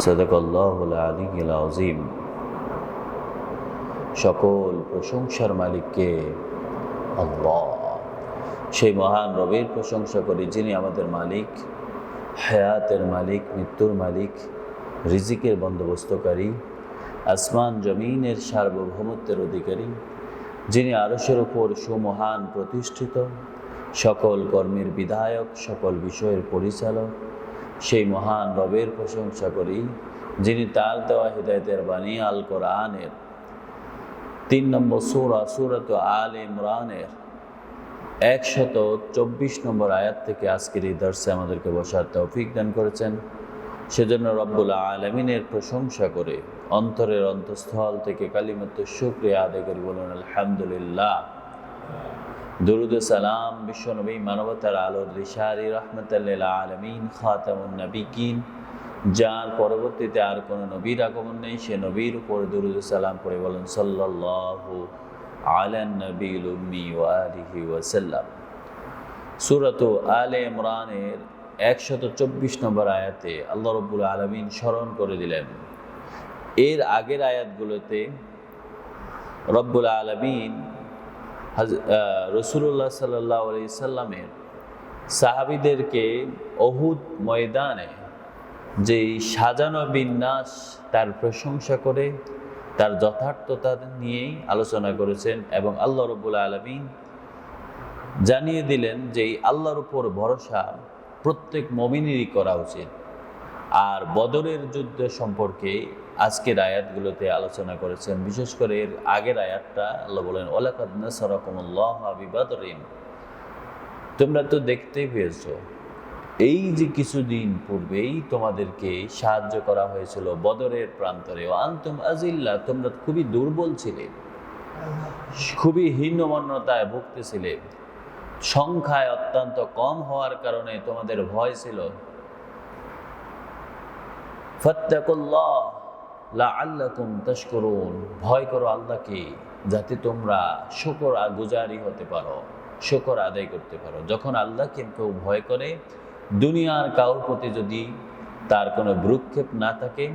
সাদাকাল্লাহুল আলিয়্যুল আযীম। সকল প্রশংসার মালিককে আল্লাহ, সেই মহান রবের প্রশংসা করি যিনি আমাদের মালিক, হায়াতের মালিক, মৃত্যুর মালিক, রিজিকের বন্দোবস্তকারী, আসমান জমিনের সার্বভৌমত্বের অধিকারী, যিনি আরশের উপর সুমহান প্রতিষ্ঠিত, সকল কর্মের বিধায়ক, সকল বিষয়ের পরিচালক। সেই মহান রবের প্রশংসা করি যিনি তার দেওয়া হিদায়াতের বাণী আল কোরআনের 3 নম্বর সূরা সূরাত আল ইমরানের 124 নম্বর আয়াত থেকে আজকের এই দর্শে আমাদেরকে বসার তৌফিক দান করেছেন। সেজন্য রব্বুল আলামিনের প্রশংসা করে অন্তরের অন্তঃস্থল থেকে কালিমাতুশ শুকরিয়া আদায় করি, বলুন আলহামদুলিল্লাহ। দুরুদ সালাম বিশ্বনবী, মানবতার আলোর দিশারি, রাহমাতাল লিল আলামিন, খাতামুন নবিয়্যিন, যার পরবর্তীতে আর কোনো নবীর আগমন নেই, সে নবীর উপর দুরুদ সালাম পড়ে বলেন সাল্লাল্লাহু আলান নবিয়্যিল উম্মি ওয়া আলিহি ওয়া সাল্লাম। সূরাত আলে ইমরানের 124 নম্বর আয়াতে আল্লাহ রাব্বুল আলামিন স্মরণ করে দিলেন, এর আগের আয়াতগুলোতে রব্বুল আলামিন রাসূলুল্লাহ সাল্লাল্লাহু আলাইহি সাল্লামের সাহাবীদেরকে উহুদ ময়দানে যে সাজানো বিন্যাস, তার প্রশংসা করে তার যথার্থতা নিয়েই আলোচনা করেছেন এবং আল্লাহ রাব্বুল আলামিন জানিয়ে দিলেন যে আল্লাহর উপর ভরসা প্রত্যেক মুমিনেরই করা উচিত। আর বদরের যুদ্ধ সম্পর্কে আজকের আয়াতগুলোতে আলোচনা করেছেন। বিশেষ করে এর আগের আয়াতটা আল্লাহ বলেন ওয়ালাকাদ নাসারাকুমুল্লাহু বিবাদরিন, তোমরা তো দেখতেই পেয়েছো এই যে কিছুদিন পূর্বেই তোমাদেরকে সাহায্য করা হয়েছিল বদরের প্রান্তরে। আনতুম আজিল্লা, তোমরা খুবই দুর্বল ছিলে, খুবই হীনমন্যতায় ভুগতেছিলে, সংখ্যায় অত্যন্ত কম হওয়ার কারণে তোমাদের ভয় ছিল। ফাত্তাকুল্লাহ লাআল্লাকুম তাশকুরুন, ভয় করো আল্লাহকে যাতে তোমরা শুকর গুজারি হতে পারো, শুকর আদায় করতে পারো। যখন আল্লাহকে কেউ ভয় করে, দুনিয়ার কাউর প্রতি যদি তার কোনো ভ্রুক্ষেপ না থাকে,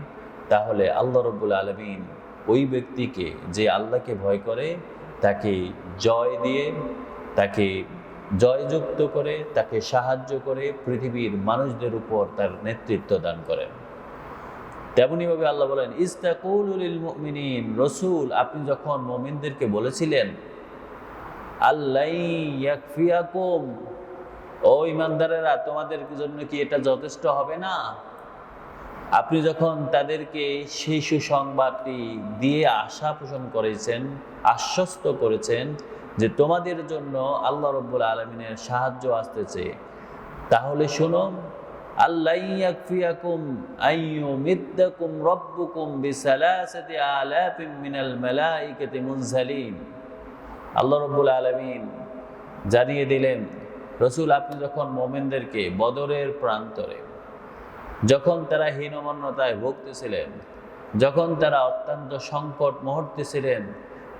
তাহলে আল্লাহ রাব্বুল আলামিন ওই ব্যক্তিকে, যে আল্লাহকে ভয় করে, তাকে জয় দিয়ে, তাকে জয়যুক্ত করে, তাকে সাহায্য করে পৃথিবীর মানুষদের উপর তার নেতৃত্ব দান করেন। তেমনিভাবে আল্লাহ বলেন ইস্তাকুলু লিল মুমিনিন, রাসূল আপনি যখন মুমিনদেরকে বলেছিলেন আল্লাই ইয়াকফিয়াকুম, ও ঈমানদারেরা তোমাদের জন্য কি এটা যথেষ্ট হবে না? আপনি যখন তাদেরকে সেই সুসংবাদটি দিয়ে আশা পোষণ করেছেন, আশ্বস্ত করেছেন যে তোমাদের জন্য আল্লাহ রাব্বুল আলামিনের সাহায্য আসতেছে, তাহলে শোনো আল্লাই ইয়াকফিয়াকুম আইয়ুমিদ্দাকুম রাব্বুকুম বিসালাসাতি আলাফিন মিনাল মালাইকাতি মুনজালিন। আল্লাহ রাব্বুল আলামিন জানিয়ে দিলেন, রাসূল আপনি যখন মুমিনদেরকে বদরের প্রান্তরে, যখন তারা হীনমন্যতায় ভুগতেছিলেন, যখন তারা অত্যন্ত সংকট মুহূর্তে ছিলেন,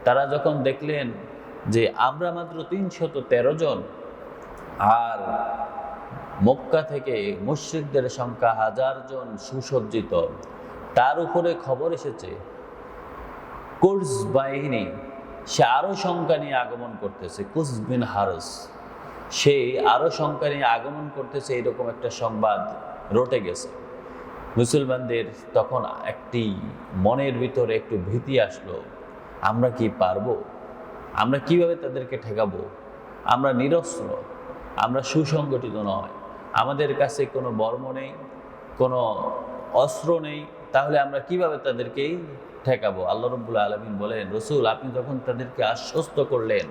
তারা যখন দেখলেন যে আমরা মাত্র 313 জন আর মক্কা থেকে মুশরিকদের সংখ্যা 1000 জন সুসজ্জিত, তার উপরে খবর এসেছে কুরজ বাহিনী সে আরো সংখ্যা নিয়ে আগমন করতেছে, কুস বিন হারস সে আরো সংখ্যা নিয়ে আগমন করতেছে, এরকম একটা সংবাদ রটে গেছে। মুসলমানদের তখন একটি মনের ভিতরে একটু ভীতি আসলো, আমরা কি পারবো? আমরা কিভাবে তাদেরকে ঠেকাবো? আমরা নিরস্ত্র, আমরা সুসংগঠিত নয়, আমাদের কাছে কোনো বর্ম নেই, কোনো অস্ত্র নেই, তাহলে আমরা কিভাবে তাদেরকে ঠেকাবো? আল্লাহ রাব্বুল আলামিন বলেন, রাসূল আপনি যখন তাদেরকে আশ্বস্ত করলেন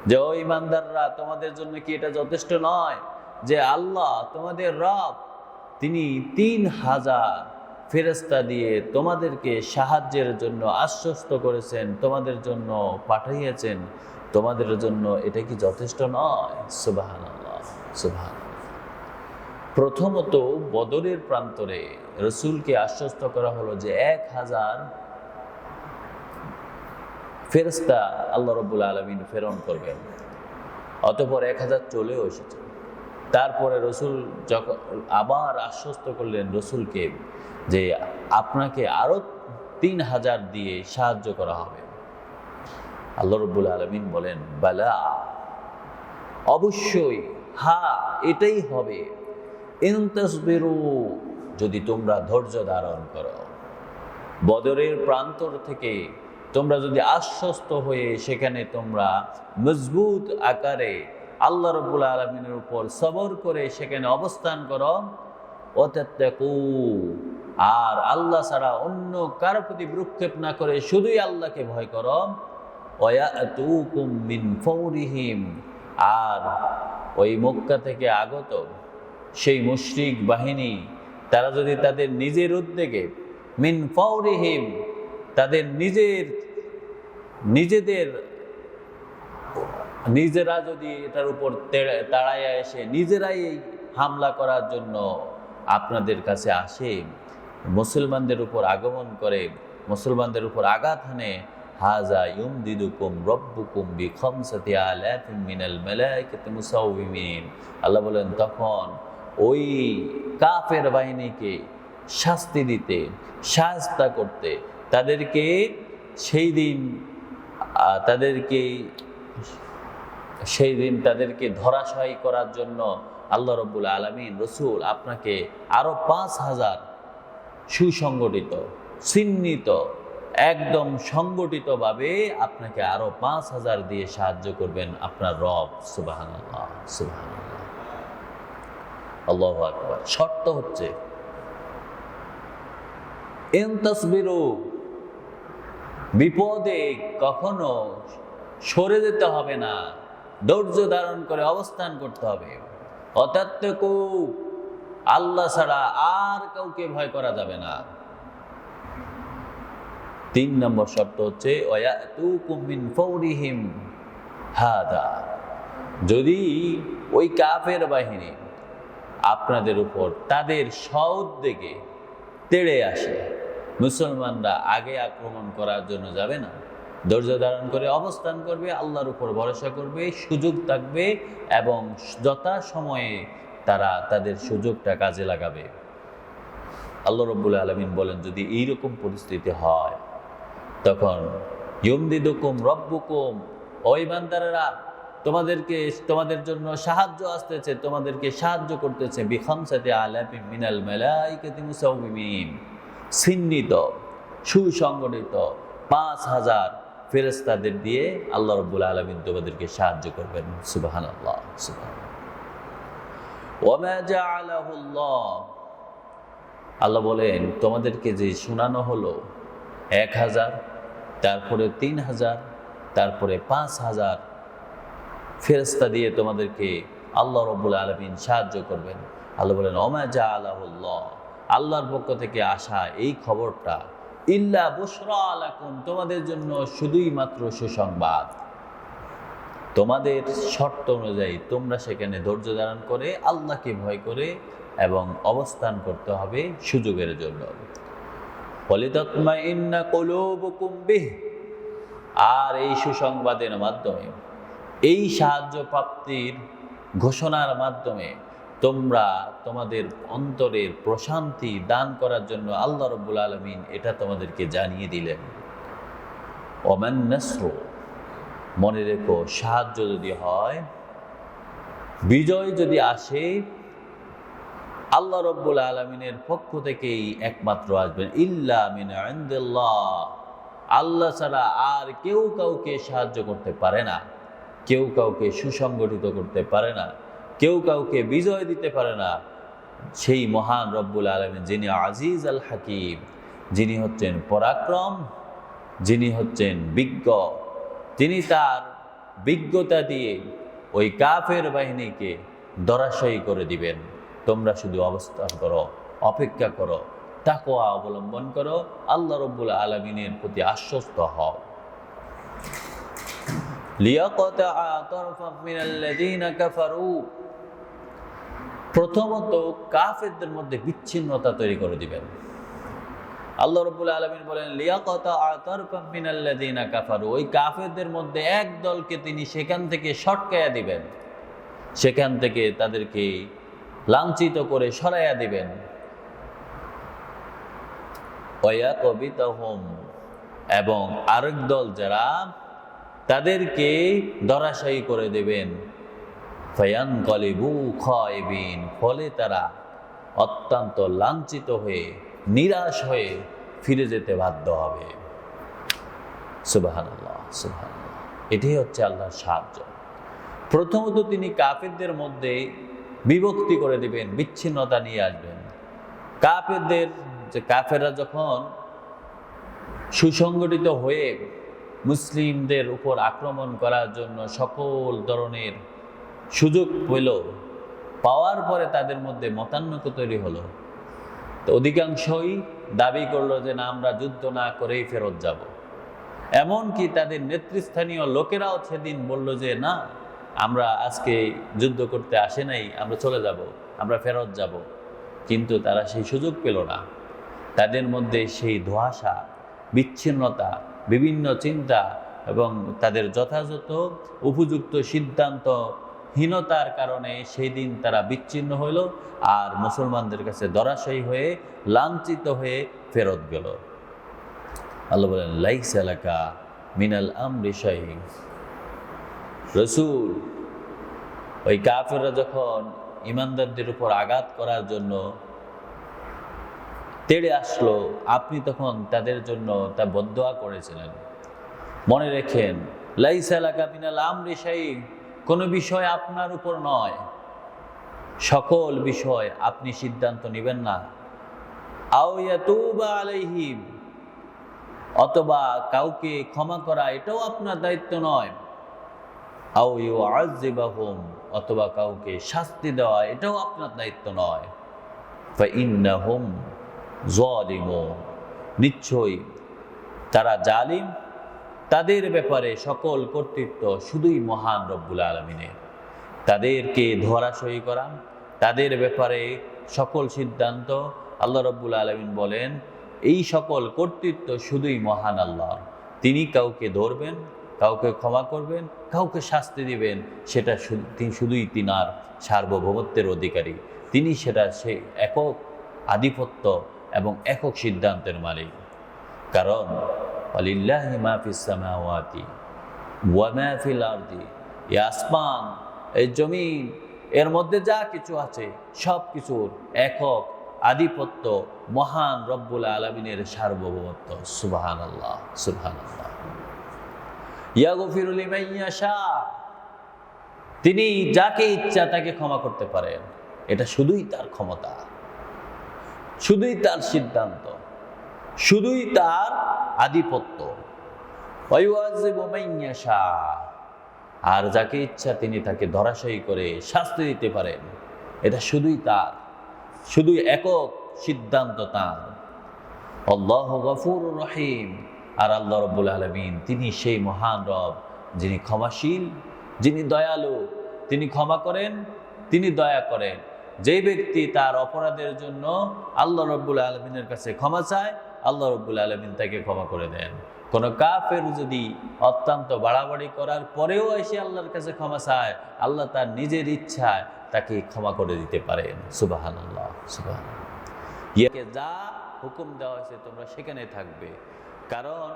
যে ও ঈমানদাররা তোমাদের জন্য কি এটা যথেষ্ট নয় যে আল্লাহ তোমাদের রব তিনি 3000 ফেরেশতা দিয়ে তোমাদেরকে সাহায্যের জন্য আশ্বস্ত করেছেন, তোমাদের জন্য পাঠিয়েছেন, তোমাদের জন্য এটা কি যথেষ্ট নয়? সুবহানাল্লাহ, সুবহানাল্লাহ। প্রথমত বদরের প্রান্তরে রাসূলকে আশ্বস্ত করা হলো যে 1000 ফেরেশতা আল্লাহ রাব্বুল আলামিন প্রেরণ করবেন। অতঃপর 1000 চলেও এসেছে। তারপরে রসুল যখন আবার আশ্বস্ত করলেন রসুলকে যে আপনাকে আরো 3000 দিয়ে সাহায্য করা হবে। আল্লাহ রাব্বুল আলামিন বলেন বালা, অবশ্যই, হ্যাঁ এটাই হবে, ইন তাসবিরু, যদি তোমরা ধৈর্য ধারণ করো। বদরের প্রান্তর থেকে তোমরা যদি আশ্বস্ত হয়ে সেখানে তোমরা মজবুত আকারে আল্লাহ রাব্বুল আলামিনের উপর সবর করে সেখানে অবস্থান করো, ওয়াতাত্তাকু, আর আল্লাহ ছাড়া অন্য কারো প্রতি ভ্রুক্ষেপ না করে শুধুই আল্লাহকে ভয় করো, ওয়ায়াতুকুম মিন ফাওরিহিম, আর ওই মক্কা থেকে আগত সেই মুশরিক বাহিনী তারা যদি তাদের নিজের উদ্যোগে, মিন ফাওরিহিম, তাদের নিজেরা যদি এটার উপর তাড়াইয়া এসে নিজেরাই হামলা করার জন্য আপনাদের কাছে আসে, মুসলমানদের উপর আগমন করে, মুসলমানদের উপর আঘাত হানে, হাজা ইউমদিদুকুম রব্বুকুম বিখামসাতি আলাফিন মিনাল মালাইকাতি মুসাউবিমিন, আল্লাহ বলেন তখন ওই কাফের বাহিনীকে শাস্তি দিতে, শাস্তা করতে, তাদেরকে সেই দিন তাদেরকে ধরাশায়ী করার জন্য আল্লাহ রাব্বুল আলামিন রসুল আপনাকে আরো 5000 সুসংগঠিত, চিহ্নিত, একদম সংগঠিতভাবে আপনাকে আরো 5000 দিয়ে সাহায্য করবেন আপনার রব। সুবহানাল্লাহ, সুবহানাল্লাহ, আল্লাহু আকবার। শর্ত হচ্ছে ইন তাসবিরু, বিপদে কখনো সরে যেতে হবে না, ধৈর্য ধারণ করে অবস্থান করতে হবে। ওয়াতাত্তাকু, আল্লাহ ছাড়া আর কাউকে ভয় করা যাবে না। 3 নম্বর শর্ত হচ্ছে ওয়ায়াতুকুম মিন ফাওরিহিম হাদা, যদি ওই কাফের বাহিনী আপনাদের উপর তাদের সউদ্যোগে তেড়ে আসে, মুসলমানরা আগে আক্রমণ করার জন্য যাবে না, ধৈর্য ধারণ করে অবস্থান করবে, আল্লাহর উপর ভরসা করবে, সুযোগ থাকবে এবং যথা সময়ে তারা তাদের সুযোগটা কাজে লাগাবে। আল্লাহ রাব্বুল আলামিন বলেন যদি এইরকম পরিস্থিতি হয় তখন ইউমদিদুকুম রব্বুকুম, ওই বান্দারা তোমাদের জন্য সাহায্য আসতেছে, তোমাদেরকে সাহায্য করতেছে, বিখামসাতি আলাফিন মিনাল মালাইকাতি মুসাউবিমিন, চিহ্নিত, সুসংগঠিত 5000 ফেরেশতাদের দিয়ে আল্লাহ রাব্বুল আলামিন তোমাদেরকে সাহায্য করবেন। সুবহানাল্লাহ, সুবহানাল্লাহ। ওয়ামা জাআলাহুল্লাহ, আল্লাহ বলেন তোমাদেরকে যে শোনানো হলো 1000, তারপরে 3000, তারপরে 5000 ফেরেশতা দিয়ে তোমাদেরকে আল্লাহ রাব্বুল আলামিন সাহায্য করবেন। আল্লাহ বলেন ওমা জাআলাহুল্লাহ, আল্লাহর পক্ষ থেকে আসা এই খবরটা ইল্লা বুশরা লাকুম, তোমাদের জন্য শুধুই মাত্র সুসংবাদ। তোমাদের শর্ত অনুযায়ী তোমরা সেখানে ধৈর্য ধারণ করে আল্লাহকে ভয় করে এবং অবস্থান করতে হবে সুযোগের জন্য। ওয়ালিতাতমাইন্না কুলুবুকুম বিহ, আর এই সুসংবাদের মাধ্যমে, এই সাহায্য প্রাপ্তির ঘোষণার মাধ্যমে তোমরা তোমাদের অন্তরের প্রশান্তি দান করার জন্য আল্লাহ রাব্বুল আলামিন এটা তোমাদেরকে জানিয়ে দিলেন। ওমান নাসরু, মনে রেখো সাহায্য যদি হয়, বিজয় যদি আসে, আল্লাহ রাব্বুল আলামিনের পক্ষ থেকেই একমাত্র আসবেন। ইল্লা মিন ইনদিল্লাহ, আল্লাহ ছাড়া আর কেউ কাউকে সাহায্য করতে পারে না, কেউ কাউকে সুসংগঠিত করতে পারে না, কেউ কাউকে বিজয় দিতে পারে না। সেই মহান রব্বুল আলামিন যিনি আজিজ আল হাকিম, যিনি হচ্ছেন পরাক্রম, যিনি হচ্ছেন বিজ্ঞ, তিনি তার বিজ্ঞতা দিয়ে ওই কাফের বাহিনীকে ধরাশায়ী করে দিবেন। তোমরা শুধু অবস্থান করো, অপেক্ষা করো, তাকওয়া অবলম্বন করো, আল্লাহ রাব্বুল আলামিনের প্রতি আশ্বস্ত হও। লিয়াকতাআ তারফাম মিনাল্লাযীনা কাফারু, প্রথমত কাফেরদের মধ্যে বিচ্ছিন্নতা তৈরি করে দিবেন। আল্লাহ রাব্বুল আলামিন বলেন লিয়াকতাআ তারফাম মিনাল্লাযীনা কাফারু, ওই কাফেরদের মধ্যে এক দলকে তিনি সেখান থেকে সটকায়া দিবেন। সেখান থেকে তাদেরকে লাঞ্ছিত করে সরাইয়া দিবেন। এবং আরেক দল যারা তাদেরকে ধরাশায়ী করে দেবেন। ফায়ানকালিবু খায়বিন, ফলে তারা অত্যন্ত লাঞ্ছিত হয়ে নিরাশ হয়ে ফিরে যেতে বাধ্য হবে। সুবহানাল্লাহ, সুবহানাল্লাহ। এটাই হচ্ছে আল্লাহর সাহায্য। প্রথমত তিনি কাফেরদের মধ্যে বিভক্তি করে দিবেন, বিচ্ছিন্নতা নিয়ে আসবেন। কাফেররা যখন সুসংগঠিত হয়ে মুসলিমদের উপর আক্রমণ করার জন্য সকল ধরনের সুযোগ পাওয়ার পরে তাদের মধ্যে মতানৈক্য তৈরি হলো। তো অধিকাংশই দাবি করলো যে না, আমরা যুদ্ধ না করেই ফেরত যাব। এমনকি তাদের নেতৃস্থানীয় লোকেরাও সেদিন বলল যে না, আমরা আজকে যুদ্ধ করতে আসে নাই, আমরা চলে যাব, আমরা ফেরত যাব। কিন্তু তারা সেই সুযোগ পেল না। তাদের মধ্যে সেই ধোঁয়াশা, বিচ্ছিন্নতা, বিভিন্ন চিন্তা এবং তাদের যথাযথ উপযুক্ত সিদ্ধান্তহীনতার কারণে সেই দিন তারা বিচ্ছিন্ন হইল আর মুসলমানদের কাছে ধরাশায়ী হয়ে লাঞ্ছিত হয়ে ফেরত গেল। আল্লাহ বলেন, লাইসা লাকা মিনাল আমরি শাইউন। রাসূল, ওই কাফেররা যখন ইমানদারদের উপর আঘাত করার জন্য তেড়ে আসলো, আপনি তখন তাদের জন্য তা বদদোয়া করেছিলেন। মনে রেখেন, লাইসা লাকা মিনাল আমরি শাইউন, কোনো বিষয় আপনার উপর নয়, সকল বিষয় আপনি সিদ্ধান্ত নেবেন না। আও ইয়াতুবা আলাইহিম, অথবা কাউকে ক্ষমা করা এটাও আপনার দায়িত্ব নয়। আও ইউআযিবাহুম, অথবা কাউকে শাস্তি দেওয়া এটাও আপনার দায়িত্ব নয়। ফাইন্নাহুম যালিমুন, নিশ্চয়ই তারা জালিম। তাদের ব্যাপারে সকল কর্তৃত্ব শুধুই মহান রব্বুল আলামিনের। তাদেরকে ধরাশয়ী করা, তাদের ব্যাপারে সকল সিদ্ধান্ত আল্লাহ রব্বুল আলামিন বলেন এই সকল কর্তৃত্ব শুধুই মহান আল্লাহর। তিনি কাউকে ধরবেন, কাউকে ক্ষমা করবেন, কাউকে শাস্তি দিবেন, সেটা শুধুই তিনার সার্বভৌমত্বের অধিকারী। তিনি সেটা সেই একক আধিপত্য এবং একক সিদ্ধান্তের মালিক। কারণ ওয়ালিল্লাহি মা ফিস সামাওয়াতি ওয়া মা ফিল আরদি, এই আসমান, এই জমিন, এর মধ্যে যা কিছু আছে সব কিছুর একক আধিপত্য মহান রব্বুল আলামিনের সার্বভৌমত্ব। সুবহানাল্লাহ, সুবহানাল্লাহ। ইয়াগফিরু লিমান ইয়াশা, তিনি যাকে ইচ্ছা তাকে ক্ষমা করতে পারেন। এটা শুধুই তার ক্ষমতা, শুধুই তার সিদ্ধান্ত, শুধুই তার আধিপত্য। ওয়ায়ুআযিবু মান ইয়াশা, আর যাকে ইচ্ছা তিনি তাকে ধরাশায়ী করে শাস্তি দিতে পারেন। এটা শুধুই তার, শুধুই একক সিদ্ধান্ত তার। আল্লাহু গফুরুর রহিম, আর আল্লাহ রাব্বুল আলামিন তিনি সেই মহান রব যিনি ক্ষমাশীল, যিনি দয়ালু। তিনি ক্ষমা করেন, তিনি দয়া করেন। যে ব্যক্তি তার অপরাধের জন্য আল্লাহ রাব্বুল আলামিনের কাছে ক্ষমা চায়, আল্লাহ রাব্বুল আলামিন তাকে ক্ষমা করে দেন। কোন কাফের যদি অত্যন্ত বাড়াবাড়ি করার পরেও এসে আল্লাহর কাছে ক্ষমা চায়, আল্লাহ তার নিজের ইচ্ছায় তাকে ক্ষমা করে দিতে পারেন। সুবহানাল্লাহ, সুবহানাল্লাহ। ইয়াকে যা হুকুম দেওয়া হয়েছে তোমরা সেখানে থাকবে। কারণ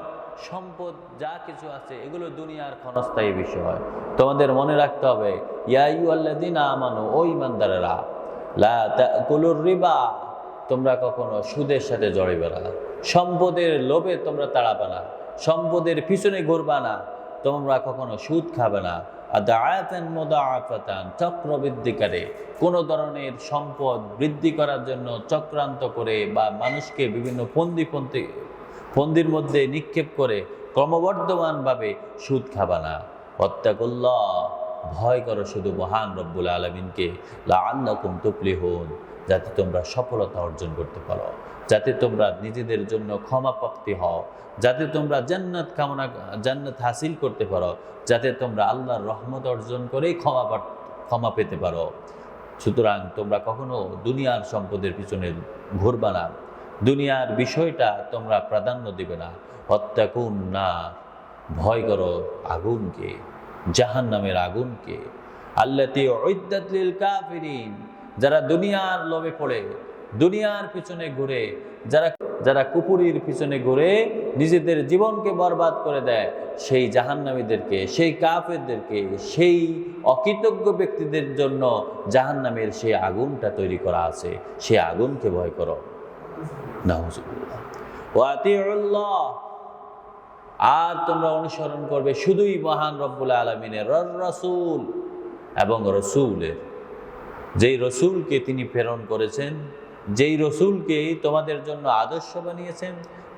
সম্পদ যা কিছু আছে এগুলো দুনিয়ার ক্ষণস্থায়ী বিষয়। তোমাদের মনে রাখতে হবে, ইয়া আইয়ুহাল্লাযীনা আমানু, ও ঈমানদারেরা, লা তাকুলুর রিবা, তোমরা কখনো সুদের সাথে জড়িবে না। সম্পদের লোভে তোমরা তাড়াবে না, সম্পদের পিছনে ঘুরবা না, তোমরা কখনো সুদ খাবে না। আদাআতান মুদাআফাতান, চক্রবৃদ্ধিকারে, কোন ধরনের সম্পদ বৃদ্ধি করার জন্য চক্রান্ত করে বা মানুষকে বিভিন্ন ফন্দির মধ্যে নিক্ষেপ করে ক্রমবর্ধমানভাবে সুদ খাবা না। ওয়াত্তাকুল্লাহ, ভয় করো শুধু মহান রব্বুল আলামিনকে। লাআল্লাকুম তুফলিহুন, যাতে তোমরা সফলতা অর্জন করতে পারো, যাতে তোমরা নিজেদের জন্য ক্ষমা প্রাপ্তি হও, যাতে তোমরা জান্নাত হাসিল করতে পারো, যাতে তোমরা আল্লাহর রহমত অর্জন করেই ক্ষমা পেতে পারো। সুতরাং তোমরা কখনো দুনিয়ার সম্পদের পিছনে ঘুরবা না, দুনিয়ার বিষয়টা তোমরা প্রাধান্য দিবে না। ওয়াত্তাকুন নার, ভয় করো আগুনকে, জাহান্নামের আগুনকে। আল্লাতী উইদ্দাত লিল কাফিরিন, যারা দুনিয়ার লোভে পড়ে, দুনিয়ার পিছনে ঘুরে, যারা কুপুরির পিছনে ঘুরে নিজেদের জীবনকে বরবাদ করে দেয়, সেই জাহান্নামীদেরকে, সেই কাফেরদেরকে, সেই অকৃতজ্ঞ ব্যক্তিদের জন্য জাহান্নামের সেই আগুনটা তৈরি করা আছে, সেই আগুনকে ভয় করো। নাউজুবিল্লাহ। ওয়া আতিউল্লাহ, আর তোমরা অনুসরণ করবে শুধুই মহান রব্বুল আলামিনের রাসূল এবং রসুলের, যেই রসুলকে তিনি প্রেরণ করেছেন, যেই রসুলকে তোমাদের জন্য আদর্শ বানিয়েছেন,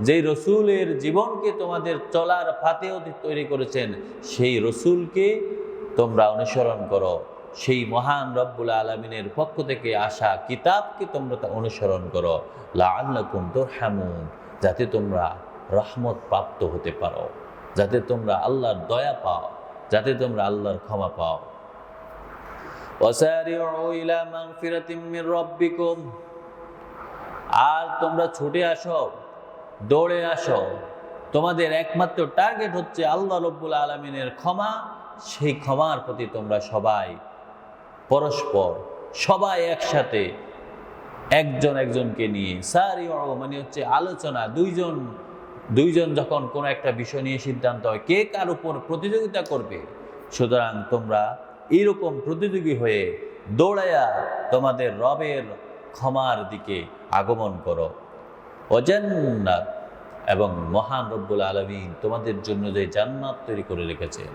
যেই রসুলের জীবনকে তোমাদের চলার ফাতেও তৈরি করেছেন, সেই রসুলকে তোমরা অনুসরণ করো। সেই মহান রব্বুল আলামিনের পক্ষ থেকে আসা কিতাবকে তোমরা অনুসরণ করো, লাআল্লাকুম তুরহামুন, যাতে তোমরা রহমত প্রাপ্ত হতে পারো, যাতে তোমরা আল্লাহর দয়া পাও, যাতে তোমরা আল্লাহর ক্ষমা পাও। ওয়াসারিউ ইলা মাগফিরাতিম মির রাব্বিকুম, আর তোমরা ছুটে আসো, দৌড়ে আসো, তোমাদের একমাত্র টার্গেট হচ্ছে আল্লাহ রব্বুল আলামিনের ক্ষমা। সেই ক্ষমার প্রতি তোমরা সবাই পরস্পর, সবাই একসাথে, একজন একজনকে নিয়ে, সারিউ মানে হচ্ছে আলোচনা, দুইজন যখন কোনো একটা বিষয় নিয়ে সিদ্ধান্ত হয়, কে কার উপর প্রতিযোগিতা করবে, সুতরাং তোমরা এইরকম প্রতিযোগী হয়ে দৌড়াইয়া তোমাদের রবের ক্ষমার দিকে আগমন করো। ও জান্নাত, এবং মহান রব্বুল আলামিন তোমাদের জন্য যে জান্নাত তৈরি করে রেখেছেন,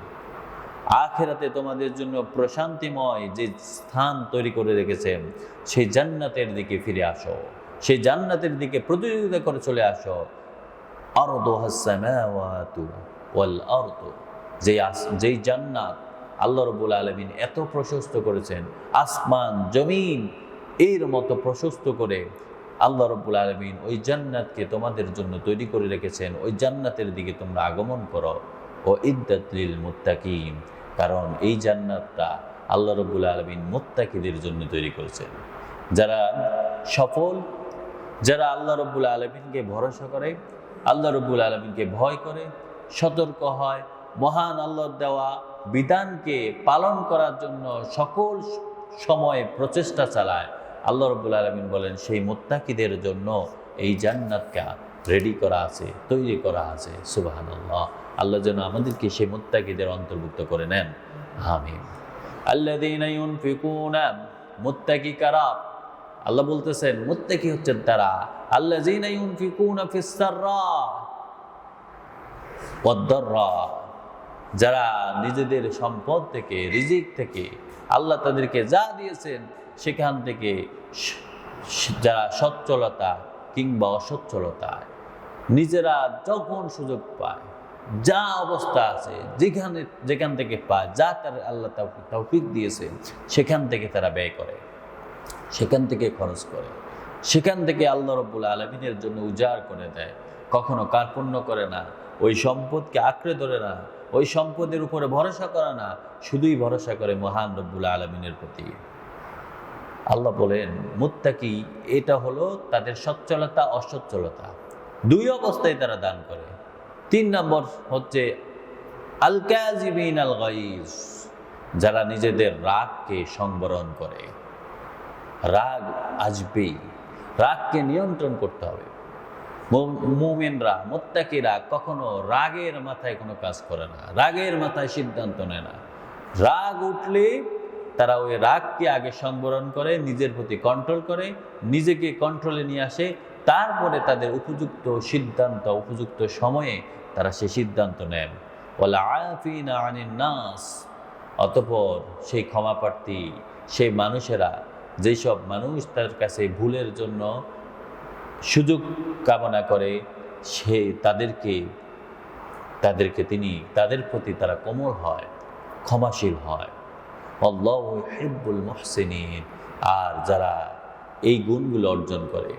আখিরাতে তোমাদের জন্য প্রশান্তিময় যে স্থান তৈরি করে রেখেছেন, সেই জান্নাতের দিকে ফিরে আসো, সেই জান্নাতের দিকে প্রতিযোগিতা করে চলে আসো। আরদুহাস সামাওয়াতু ওয়াল আরদু, যেই জান্নাত আল্লাহ রব্বুল আলামিন এত প্রশস্ত করেছেন, আসমান জমিন এর মতো প্রশস্ত করে আল্লাহ রব্বুল আলামিন ওই জান্নাতকে তোমাদের জন্য তৈরি করে রেখেছেন। ওই জান্নাতের দিকে তোমরা আগমন করো। ও ইদ্দাত লিল মুত্তাকিন, কারণ এই জান্নাতটা আল্লাহ রব্বুল আলামিন মুত্তাকিদের জন্য তৈরি করেছেন। যারা সফল, যারা আল্লাহ রব্বুল আলামিনকে ভরসা করে, আল্লাহ রব্বুল আলামিনকে ভয় করে, সতর্ক হয়, মহান আল্লাহর দেওয়া বিধানকে পালন করার জন্য সকল সময়ে প্রচেষ্টা চালায়, আল্লাহ রব্বুল আলামিন বলেন সেই মুত্তাকিদের জন্য এই জান্নাতটা রেডি করা আছে, তৈরি করা আছে। সুবহানাল্লাহ। আল্লাহ যেন আমাদেরকে সেই মুত্তাকিদের অন্তর্ভুক্ত করে নেন, আমিন। আল্লাযীনা ইউনফিকুনা, মুত্তাকি কারা? আল্লাহ বলতেছেন মুত্তাকি হচ্ছেন তারা, আল্লাযীনা ইউনফিকুনা ফিস সাররা ওয়াদ দাররা, যারা নিজেদের সম্পদ থেকে, রিজিক থেকে, আল্লাহ তাদেরকে যা দিয়েছেন সেখান থেকে যারা সচ্ছলতা কিংবা অসচ্ছলতায়, নিজেরা যখন সুযোগ পায়, যা অবস্থা আছে, যেখান থেকে পায়, যা তার আল্লাহ তৌফিক দিয়েছে, সেখান থেকে তারা ব্যয় করে, সেখান থেকে খরচ করে, সেখান থেকে আল্লাহ রব্বুল আলামিনের জন্য উজাড় করে দেয়। কখনো কার্পণ্য করে না, ওই সম্পদকে আঁকড়ে ধরে না, ওই সম্পদের উপরে ভরসা করে না, শুধুই ভরসা করে মহান রব্বুল আলামিনের প্রতি। আল্লাহ বলেন মুত্তাকি এটা হলো তাদের সচ্ছলতা, অসচ্ছলতা দুই অবস্থায় তারা দান করে। 3 নম্বর হচ্ছে আল কাযিবিন আল গাইজ, যারা নিজেদের রাগকে সংবরণ করে। রাগ আসবেই, রাগকে নিয়ন্ত্রণ করতে হবে। মুমিনরা, মুত্তাকিরা কখনো রাগের মাথায় কোনো কাজ করে না, রাগের মাথায় সিদ্ধান্ত নেয় না। রাগ উঠলে তারা ওই রাগকে আগে সংবরণ করে, নিজের প্রতি কন্ট্রোল করে, নিজেকে কন্ট্রোলে নিয়ে আসে, তারপরে তাদের উপযুক্ত সিদ্ধান্ত, উপযুক্ত সময়ে তারা সে সিদ্ধান্ত নেন। ওয়াল আফিনা আনিন নাস, অতঃপর সেই ক্ষমাপ্রার্থী, সেই মানুষেরা, যেই সব মানুষ তার কাছে ভুলের জন্য সুযোগ কামনা করে, সে তাদেরকে তিনি, তাদের প্রতি তারা কোমল হয়, ক্ষমাশীল হয়। আল্লাহু ইউহিব্বুল মুহসিনিন, আর যারা এই গুণগুলো অর্জন করে,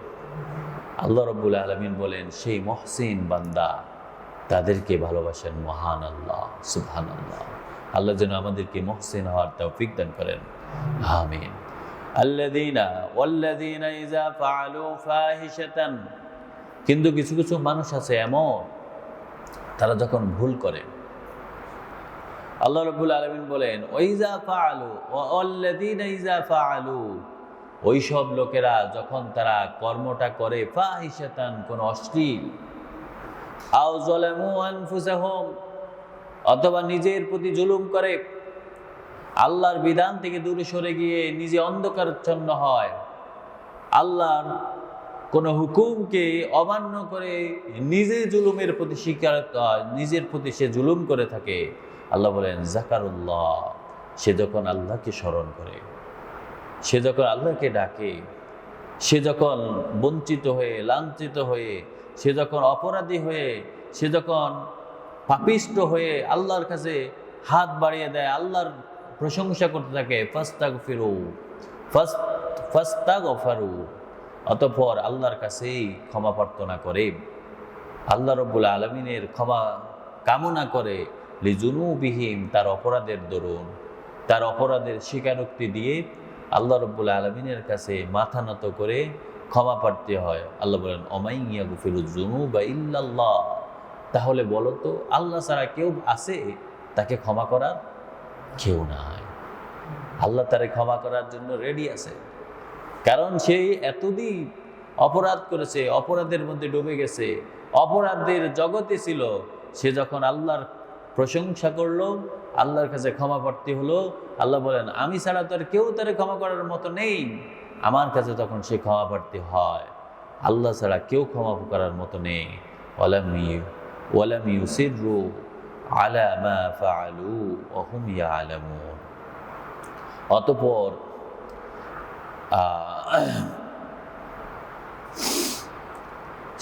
আল্লাহ রাব্বুল আলামিন বলেন সেই মুহসিন বান্দা তাদেরকে ভালোবাসেন মহান আল্লাহ। সুবহানাল্লাহ। আল্লাহ যেন আমাদেরকে মুহসিন হওয়ার তৌফিক দান করেন, আমিন। ওয়াল্লাযীনা ইযা ফাআলু ফাহিশাতান, কিন্তু কিছু কিছু মানুষ আছে এমন, তারা যখন ভুল করে, আল্লাহ রাব্বুল আলামিন বলেন ওয়াইজা ফাআলু ওয়াল্লাযীনা ইযা ফাআলু, ওই সব লোকেরা যখন তারা কর্মটা করে ফাহিশাতান, কোন অশ্লীল, আও যালামু আনফুসাহুম, অথবা নিজের প্রতি জুলুম করে, আল্লাহর বিধান থেকে দূরে সরে গিয়ে নিজে অন্ধকারাচ্ছন্ন হয়, আল্লাহর কোন হুকুমকে অমান্য করে নিজে জুলুমের প্রতি শিকার, নিজের প্রতি সে জুলুম করে থাকে, আল্লাহ বলেন যাকারুল্লাহ, সে যখন আল্লাহকে স্মরণ করে, সে যখন আল্লাহকে ডাকে, সে যখন বঞ্চিত হয়ে লাঞ্ছিত হয়ে, সে যখন অপরাধী হয়ে, সে যখন পাপিষ্ট হয়ে আল্লাহর কাছে হাত বাড়িয়ে দেয়, আল্লাহর প্রশংসা করতে থাকে, ফাস্তাগফিরু, অতঃপর আল্লাহর কাছেই ক্ষমা প্রার্থনা করে, আল্লাহ রাব্বুল আলামিনের ক্ষমা কামনা করে, লিজুনুবিহিম, তার অপরাধের দরুন, তার অপরাধের স্বীকারোক্তি দিয়ে আল্লাহ রাব্বুল আলামিনের কাছে মাথা নত করে ক্ষমা প্রার্থী হয়। আল্লাহ বলেন ওমাই ইয়াগফিরুয যুনুবা ইল্লাল্লাহ, তাহলে বলো তো আল্লাহ ছাড়া কেউ আছে তাকে ক্ষমা করার? কেউ নাই। আল্লাহ তারে ক্ষমা করার জন্য রেডি আছে, কারণ সে এতদিন অপরাধ করেছে, অপরাধের মধ্যে ডুবে গেছে, অপরাধের জগতে ছিল। সে যখন আল্লাহর প্রশংসা করলো, আল্লাহর কাছে ক্ষমা প্রার্থী হলো, আল্লাহ বলেন আমি ছাড়া তো আর কেউ তারে ক্ষমা করার মতো নেই, আমার কাছে তখন সে ক্ষমা প্রার্থী হয়। আল্লাহ ছাড়া কেউ ক্ষমা করার মতো নেই। ওয়ালাম ইউসিররু আলা মা ফাআলু ওয়া হুম ইয়ালামুন, অতঃপর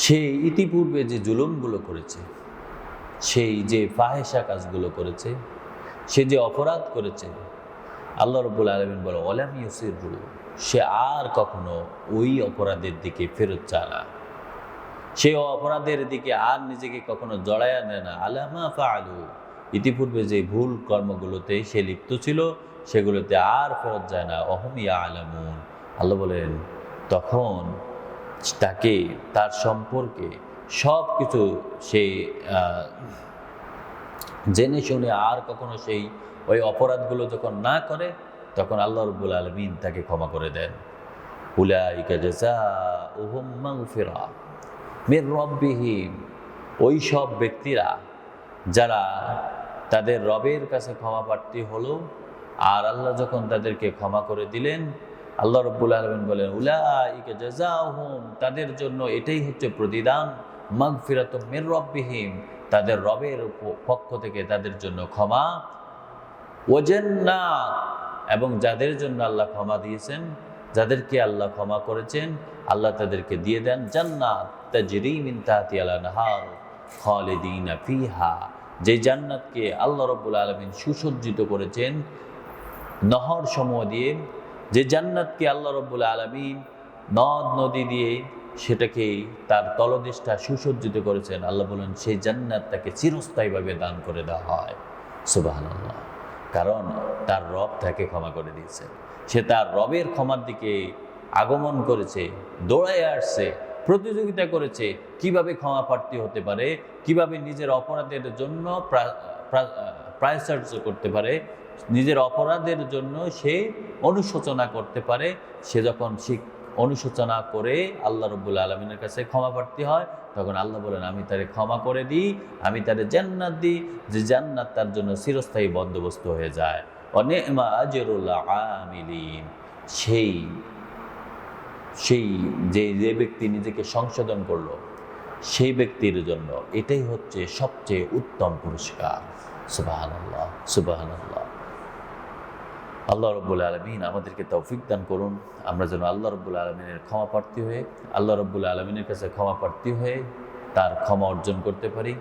সে ইতিপূর্বে যে জুলুমগুলো করেছে, সেই যে ফাহেসা কাজগুলো করেছে, সে যে অপরাধ করেছে, আল্লাহ রাব্বুল আলামিন বলে ওয়ালাম ইউসিররু, সে আর কখনো ওই অপরাধের দিকে ফেরত চায় না, সে অপরাধের দিকে আর নিজেকে কখনো জড়ায়া নেয় না। আলা মা ফাআলু, ইতিপূর্বে যে ভুল কর্মগুলোতে সে লিপ্ত ছিল সেগুলোতে আর ফেরত যায় না। ওয়া হুম ইয়ালামুন, আল্লাহ বলেন তখন তাকে তার সম্পর্কে সব কিছু সে জেনে শুনে আর কখনো সেই ওই অপরাধগুলো যখন না করে, তখন আল্লাহ রাব্বুল আলামিন তাকে ক্ষমা করে দেন। উলাইকা জাযাউহুম মাগফিরা মির রাব্বিহিম, ওই সব ব্যক্তিরা যারা তাদের রবের কাছে ক্ষমা প্রার্থী হলো, আর আল্লাহ যখন তাদেরকে ক্ষমা করে দিলেন, আল্লাহ রাব্বুল আলামিন বলেন উলাইকা জাযাউহুম, তাদের জন্য এটাই হচ্ছে প্রতিদান, মাগফিরাতুম মির রাব্বিহিম, তাদের রবের পক্ষ থেকে তাদের জন্য ক্ষমা, ওয়া জান্নাত, এবং যাদের জন্য আল্লাহ ক্ষমা দিয়েছেন, যাদেরকে আল্লাহ ক্ষমা করেছেন, আল্লাহ তাদেরকে দিয়ে দেন জান্নাত তাজরি মিন তাহতিহাল আনহার খালিদিনা ফিহা, যে জান্নাতকে আল্লাহ রাব্বুল আলামিন সুসজ্জিত করেছেন নহর সমূহ দিয়ে, যে জান্নাতকে আল্লাহ রাব্বুল আলামিন নদ নদী দিয়ে সেটাকে তার তলদেশটা সুসজ্জিত করেছেন, আল্লাহ বলেন সেই জান্নাত তাকে চিরস্থায়ীভাবে দান করে দেওয়া হয়। সুবহানাল্লাহ, কারণ তার রব তাকে ক্ষমা করে দিয়েছে, সে তার রবের ক্ষমার দিকে আগমন করেছে, দৌড়ায় আসছে, প্রতিযোগিতা করেছে কিভাবে ক্ষমা প্রার্থী হতে পারে, কিভাবে নিজের অপরাধের জন্য প্রায়শ্চিত্ত করতে পারে, নিজের অপরাধের জন্য সে অনুশোচনা করতে পারে। সে যখন সে অনুশোচনা করে আল্লাহ রাব্বুল আলামিনের কাছে ক্ষমা প্রার্থী হয়, তখন আল্লাহ বলেন আমি তারে ক্ষমা করে দিই, আমি তারে জান্নাত দিই, যে জান্নাত তার জন্য চিরস্থায়ী বন্দোবস্ত হয়ে যায়। অনি'মা আজরুল আমিলিন, সেই যে ব্যক্তি নিজেকে সংশোধন করলো, সেই ব্যক্তির জন্য এটাই হচ্ছে সবচেয়ে উত্তম পুরস্কার। সুবহানাল্লাহ, সুবহানাল্লাহ। আল্লাহ রাব্বুল আলামিন আমাদেরকে তৌফিক দান করুন, আমরা যেন আল্লাহ রাব্বুল আলামিনের ক্ষমা প্রার্থী হয়ে, আল্লাহ রাব্বুল আলামিনের কাছে ক্ষমা প্রার্থী হয়ে তার ক্ষমা অর্জন করতে পারি,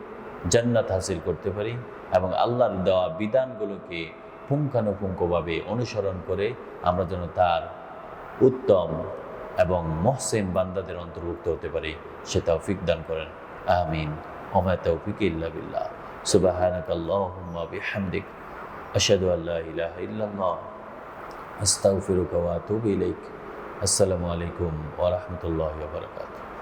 জান্নাত হাসিল করতে পারি, এবং আল্লাহর দেওয়া বিধানগুলোকে পুঙ্খানুপুঙ্খভাবে অনুসরণ করে আমরা যেন তার উত্তম এবং মহসিন বান্দাদের অন্তর্ভুক্ত হতে পারি, সে তৌফিক দান করেন। আমিন। ওমা তৌফিক ইল্লা বিল্লাহ। সুবহানাকাল্লাহুম্মা বিহামদিক, আশহাদু আল্লা ইলাহা ইল্লাল্লাহ, আস্তাগফিরুকা ওয়া আতুবু ইলাইক। আসসালামু আলাইকুম ওয়া রাহমাতুল্লাহি ওয়া বারাকাতুহু।